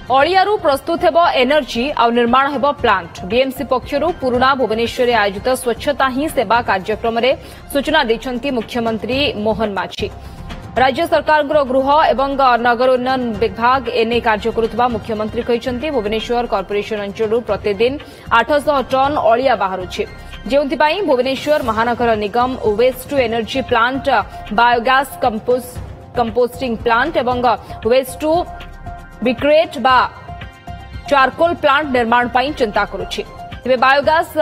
अलियारू प्रस्तुत हेब एनर्जी आ निर्माण हेब प्लांट। बीएमसी पक्षरू पुराना भुवनेश्वर आयोजित स्वच्छता ही सेवा कार्यक्रम में सूचना देछंती मुख्यमंत्री मोहन माझी। राज्य सरकार गृह एवं नगर उन्नयन विभाग एने कार्य करुवा मुख्यमंत्री कहते भुवनेश्वर कॉर्पोरेशन अंचल प्रतिदिन 800 टन अलिया बाहरुछि, जेउथिपाई भुवनेश्वर महानगर निगम waste to energy plant, biogas composting plant एवं वेस्ट टू ब्रिकेट बा चारकोल प्लांट निर्माण पाई चिंता करुछि। तेबे बायोगैस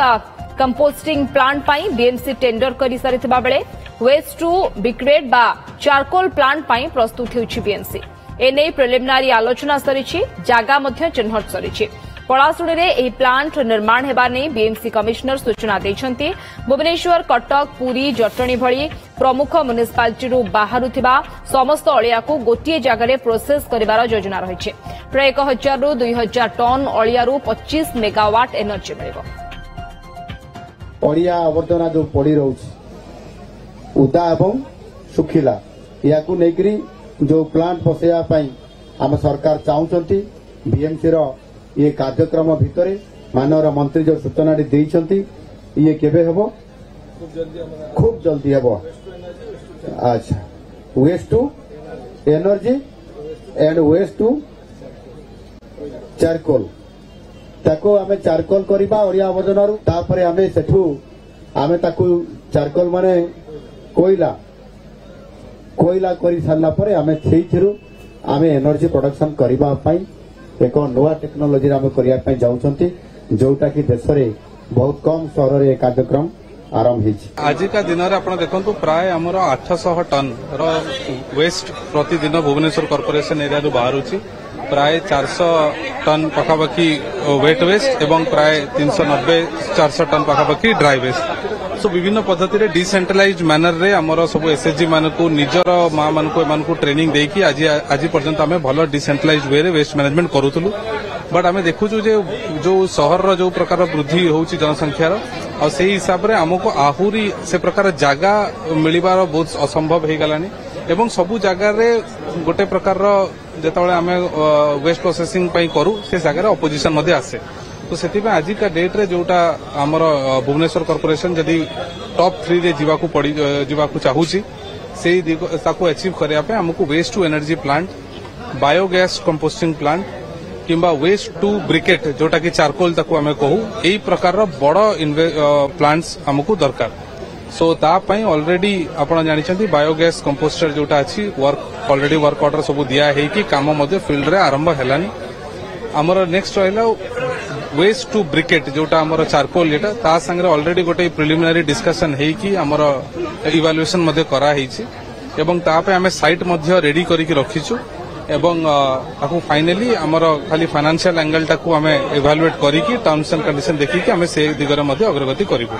कंपोस्टिंग प्लांट पाई बीएमसी टेंडर करि सारिथिबा बेले वेस्ट टू ब्रिकेट बा चारकोल प्लांट पाई प्रस्तुत होउछि बीएमसी। एने प्रिलिमिनारी आलोचना सरिछि, जागा मध्य चिन्हट सरिछि। पलाशुणी रे एही प्लांट निर्माण हेबा नै बीएमसी कमिशनर सूचना दैछंती। भुवनेश्वर, कटक, पुरी, जटणी भली प्रमुख म्युनिसिपालिटी बाहरुथिबा समस्त अलिया को गोटे जगह प्रोसेस करिवार योजना रहिछि। प्राय 1000 रु 2000 टन अलियारू 25 मेगावाट एनर्जी मिलिबो। अलिया आवर्जना जो पड़ी रहुछि उदा एवं सुखिला याकू नेकरी जो प्लांट बसैया पई हम सरकार चाहूचंती। बीएमसी रो ये कार्यक्रम भितर माननीय मंत्री जो सूचना देइछंती ये केबे हेबो? खूब जल्दी हेबो। अच्छा, waste to energy and waste to charcoal ताको आमे चारकोल करिबा अलिया आवर्जनारू। तापरे आमे सेठू आमे ताकू चारकोल माने कोयला करी सारला परे आमे सेइथिरु आमे एनर्जी प्रोडक्शन करिबा पई एक नवा टेक्नोलोजी आम करने जाऊँगी, जोटा कि देश में बहुत कम सहर में कार्यक्रम आरंभ होती। आज का दिन में आप देखो प्राय आमर 800 टन वेस्ट प्रतिदिन भुवनेश्वर कॉर्पोरेशन एरिया बाहर प्राय 400 टन पखापाखि वेट वेस्ट एवं प्राय 390-400 टन पखापाखि ड्राई वेस्ट। सो विभिन्न पद्धति रे डिसेंट्रलाइज मैनर रे हमर सब एसएचजी मानकू निजर मां मानकू ट्रेनिंग देकी आज पर्यंत आमे भलो डिसेंट्रलाइज वे रे वेस्ट मैनेजमेंट करूथलु। बट आमे देखुछु जे जो शहर रो जो प्रकार वृद्धि होउची जनसंख्या रो आ सेही हिसाब रे हमको आहुरी से प्रकार जागा मिलिबार बहुत असंभव हे गलानी एवं सबु जागा रे गोटे प्रकार रो जेतबळे आमे वेस्ट प्रोसेसिंग पई करू से जागा रे अपोजिशन मध्ये आसे। तो से आज का डेट रे जोटा आमर भुवनेश्वर कॉर्पोरेशन जदि टॉप 3 रे जीवाकू चाहूची से ताकू अचीव करया पे हमको waste to energy plant, biogas composting plant किंबा वेस्ट टू ब्रिकेट जोटा कि चारकोल ताकू आमे कहू एई प्रकार रो बड़ प्लांट्स हमको दरकार। सो ता पई ऑलरेडी आपण जानिछंती बायोगैस कंपोस्टर जोटा अछि ऑलरेडी वर्क ऑर्डर सब दिया है कि काम मध्ये फील्ड रे आरंभ हेलानी। हमर नेक्स्ट रहला वेस्ट टू ब्रिकेट जोटा हमर चारकोल एटा ता संगे ऑलरेडी गोटे प्रिलिमिनरी डिस्कशन है कि हमर इवैल्यूएशन मध्ये करा हिची एवं ता पे हमें साइट मध्ये रेडी करी रखिछु एवं ताकू फाइनली हमर खाली फाइनेंशियल एंगल टाकू हमें इवैल्यूएट करी टर्म्स एंड कंडीशन देखि कि हमें से दिगरे मध्ये अग्रगति करिबो।